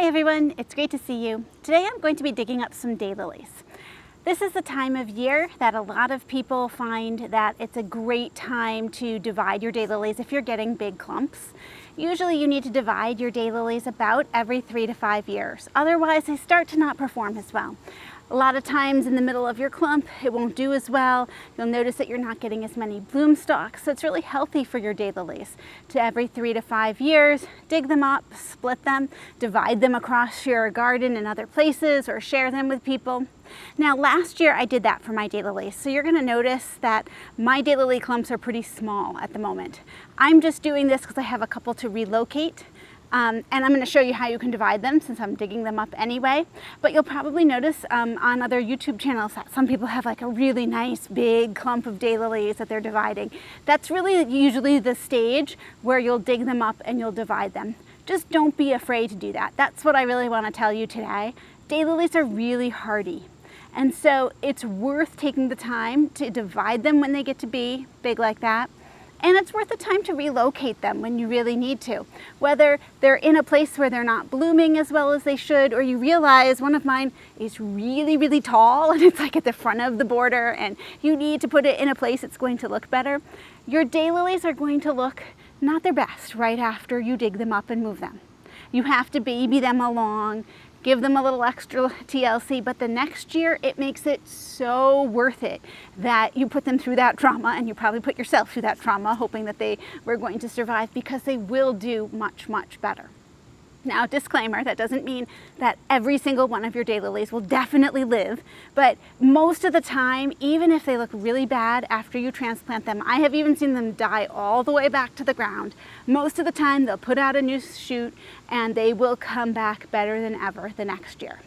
Hi everyone, it's great to see you. Today I'm going to be digging up some daylilies. This is the time of year that a lot of people find that it's a great time to divide your daylilies if you're getting big clumps. Usually you need to divide your daylilies about every 3 to 5 years. Otherwise they start to not perform as well. A lot of times in the middle of your clump, it won't do as well. You'll notice that you're not getting as many bloom stalks. So it's really healthy for your daylilies to every 3 to 5 years, dig them up, split them, divide them across your garden in other places or share them with people. Now last year I did that for my daylilies. So you're gonna notice that my daylily clumps are pretty small at the moment. I'm just doing this because I have a couple to relocate. And I'm going to show you how you can divide them since I'm digging them up anyway. But you'll probably notice on other YouTube channels that some people have like a really nice big clump of daylilies that they're dividing. That's really usually the stage where you'll dig them up and you'll divide them. Just don't be afraid to do that. That's what I really want to tell you today. Daylilies are really hardy. And so it's worth taking the time to divide them when they get to be big like that. And it's worth the time to relocate them when you really need to. Whether they're in a place where they're not blooming as well as they should, or you realize one of mine is really, really tall and it's like at the front of the border and you need to put it in a place that's going to look better. Your daylilies are going to look not their best right after you dig them up and move them. You have to baby them along, give them a little extra TLC, but the next year it makes it so worth it that you put them through that trauma, and you probably put yourself through that trauma hoping that they were going to survive, because they will do much, much better. Now, disclaimer, that doesn't mean that every single one of your daylilies will definitely live, but most of the time, even if they look really bad after you transplant them, I have even seen them die all the way back to the ground. Most of the time, they'll put out a new shoot and they will come back better than ever the next year.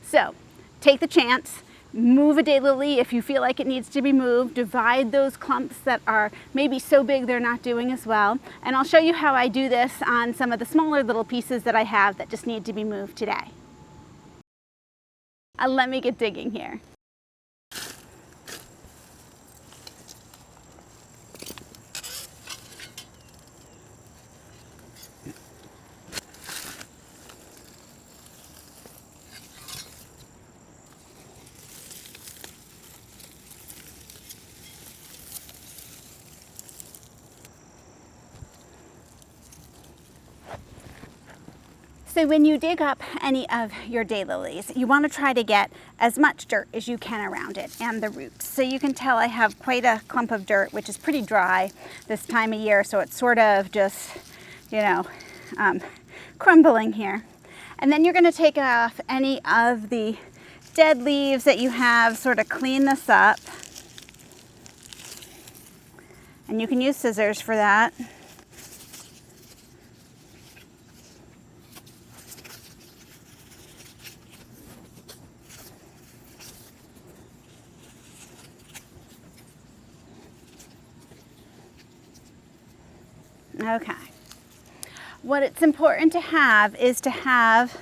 So, take the chance. Move a daylily if you feel like it needs to be moved. Divide those clumps that are maybe so big they're not doing as well. And I'll show you how I do this on some of the smaller little pieces that I have that just need to be moved today. Let me get digging here. So when you dig up any of your daylilies, you want to try to get as much dirt as you can around it and the roots. So you can tell I have quite a clump of dirt, which is pretty dry this time of year, so it's sort of just, crumbling here. And then you're going to take off any of the dead leaves that you have, sort of clean this up. And you can use scissors for that. Okay. What it's important to have is to have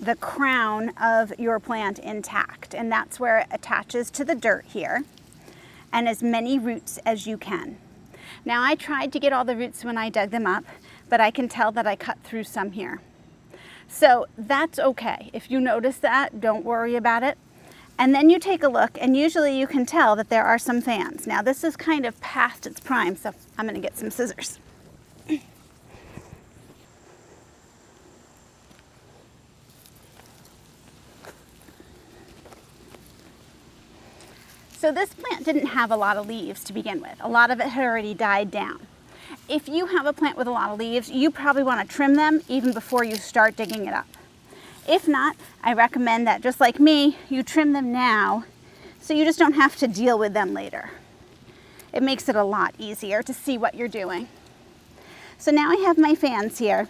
the crown of your plant intact, and that's where it attaches to the dirt here, and as many roots as you can. Now I tried to get all the roots when I dug them up, but I can tell that I cut through some here. So that's okay. If you notice that, don't worry about it. And then you take a look, and usually you can tell that there are some fans. Now this is kind of past its prime, so I'm going to get some scissors. So this plant didn't have a lot of leaves to begin with. A lot of it had already died down. If you have a plant with a lot of leaves, you probably want to trim them even before you start digging it up. If not, I recommend that, just like me, you trim them now so you just don't have to deal with them later. It makes it a lot easier to see what you're doing. So now I have my fans here,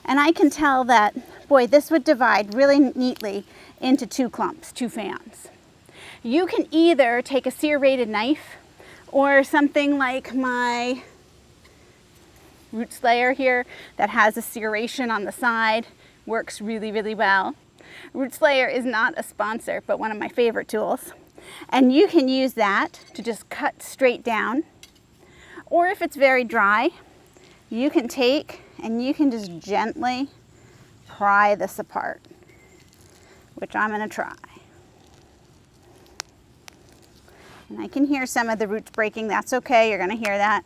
and I can tell that, boy, this would divide really neatly into 2 clumps, 2 fans. You can either take a serrated knife or something like my root slayer here that has a serration on the side. Works really, really well. Root slayer is not a sponsor, but one of my favorite tools. And you can use that to just cut straight down. Or if it's very dry, you can take and you can just gently pry this apart, which I'm going to try. And I can hear some of the roots breaking. That's okay, you're going to hear that.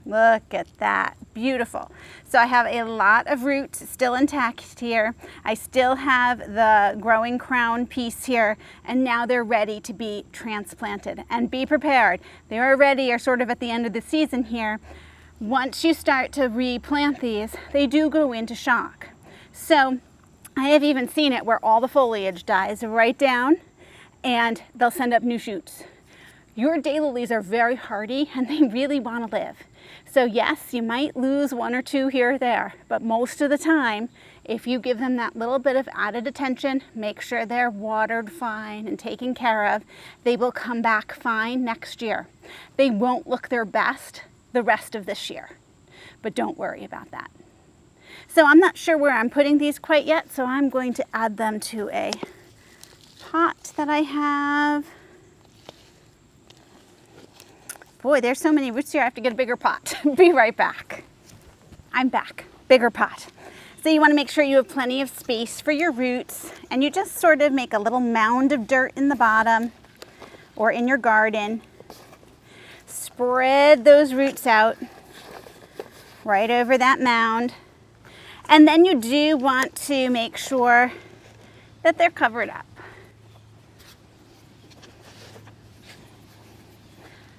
Look at that, beautiful. So I have a lot of roots still intact here. I still have the growing crown piece here, and now they're ready to be transplanted. And be prepared, they already are sort of at the end of the season here. Once you start to replant these, they do go into shock. So I have even seen it where all the foliage dies right down and they'll send up new shoots. Your daylilies are very hardy and they really want to live. So yes, you might lose one or two here or there, but most of the time, if you give them that little bit of added attention, make sure they're watered fine and taken care of, they will come back fine next year. They won't look their best the rest of this year, but don't worry about that. So I'm not sure where I'm putting these quite yet, so I'm going to add them to a pot that I have. Boy, there's so many roots here, I have to get a bigger pot. Be right back. I'm back, bigger pot. So you want to make sure you have plenty of space for your roots, and you just sort of make a little mound of dirt in the bottom or in your garden. Spread those roots out right over that mound. And then you do want to make sure that they're covered up.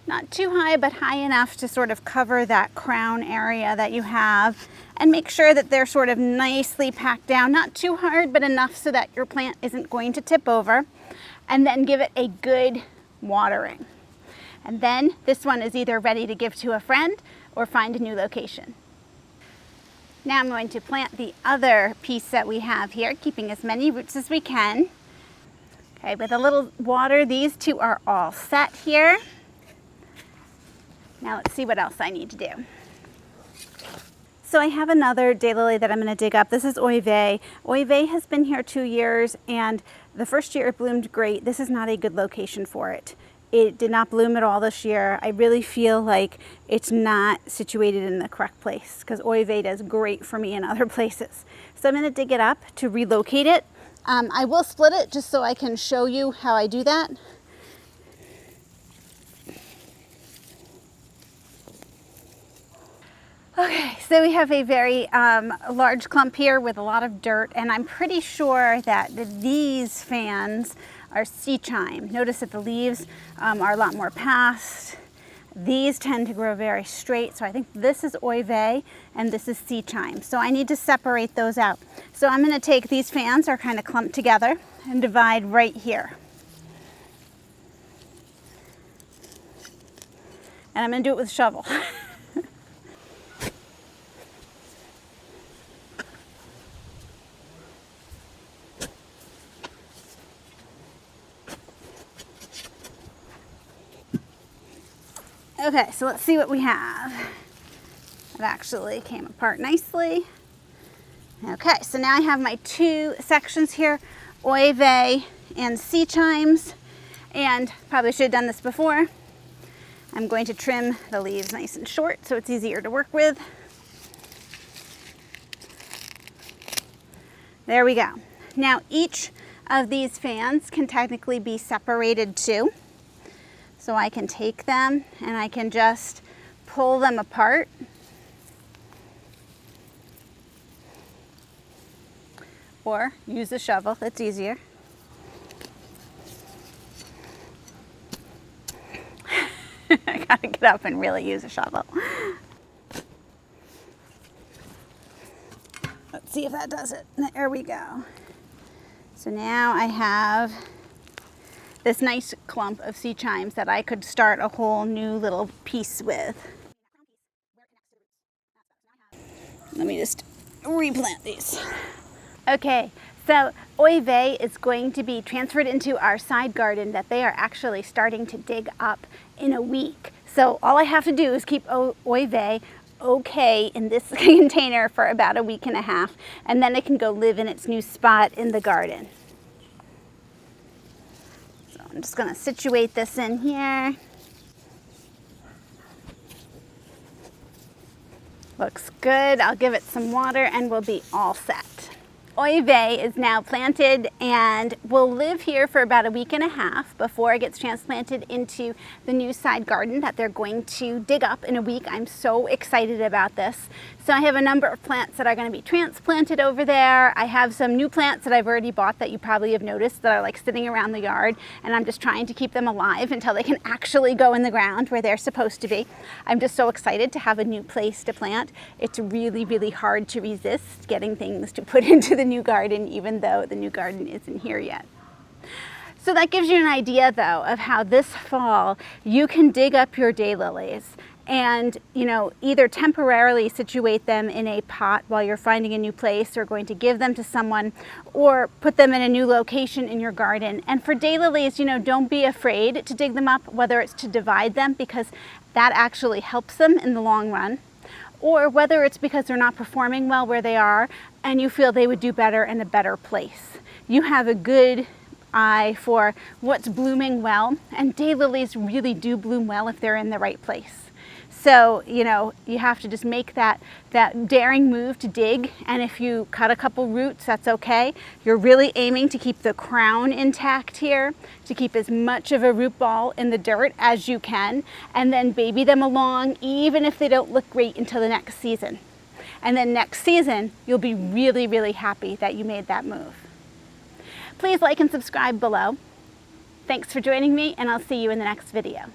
Not too high, but high enough to sort of cover that crown area that you have, and make sure that they're sort of nicely packed down, not too hard, but enough so that your plant isn't going to tip over. And then give it a good watering. And then this one is either ready to give to a friend or find a new location. Now I'm going to plant the other piece that we have here, keeping as many roots as we can. Okay, with a little water, these two are all set here. Now let's see what else I need to do. So I have another daylily that I'm going to dig up. This is U.S.A. U.S.A. has been here 2 years, and the first year it bloomed great. This is not a good location for it. It did not bloom at all this year. I really feel like it's not situated in the correct place, because U.S.A. does great for me in other places. So I'm going to dig it up to relocate it. I will split it just so I can show you how I do that. Okay, so we have a very large clump here with a lot of dirt, and I'm pretty sure that these fans are sea chime. Notice that the leaves are a lot more passed. These tend to grow very straight, so I think this is U.S.A. and this is sea chime. So I need to separate those out. So I'm going to take these fans, are kind of clumped together, and divide right here. And I'm going to do it with a shovel. Okay, so let's see what we have. It actually came apart nicely. Okay, so now I have my two sections here, U.S.A. and sea chimes, and probably should have done this before. I'm going to trim the leaves nice and short so it's easier to work with. There we go. Now each of these fans can technically be separated too. So I can take them and I can just pull them apart. Or use a shovel, that's easier. I gotta get up and really use a shovel. Let's see if that does it. There we go. So now I have this nice clump of sea chimes that I could start a whole new little piece with. Let me just replant these. Okay, so U.S.A. is going to be transferred into our side garden that they are actually starting to dig up in a week. So all I have to do is keep U.S.A. okay in this container for about a week and a half, and then it can go live in its new spot in the garden. I'm just going to situate this in here. Looks good. I'll give it some water and we'll be all set. U.S.A is now planted and will live here for about a week and a half before it gets transplanted into the new side garden that they're going to dig up in a week. I'm so excited about this. So I have a number of plants that are going to be transplanted over there. I have some new plants that I've already bought that you probably have noticed that are like sitting around the yard, and I'm just trying to keep them alive until they can actually go in the ground where they're supposed to be. I'm just so excited to have a new place to plant. It's really, really hard to resist getting things to put into the new garden, even though the new garden isn't here yet. So that gives you an idea, though, of how this fall you can dig up your daylilies and, either temporarily situate them in a pot while you're finding a new place or going to give them to someone, or put them in a new location in your garden. And for daylilies, don't be afraid to dig them up, whether it's to divide them because that actually helps them in the long run, or whether it's because they're not performing well where they are and you feel they would do better in a better place. You have a good eye for what's blooming well, and daylilies really do bloom well if they're in the right place. So, you have to just make that daring move to dig, and if you cut a couple roots, that's okay. You're really aiming to keep the crown intact here, to keep as much of a root ball in the dirt as you can, and then baby them along, even if they don't look great until the next season. And then next season, you'll be really, really happy that you made that move. Please like and subscribe below. Thanks for joining me, and I'll see you in the next video.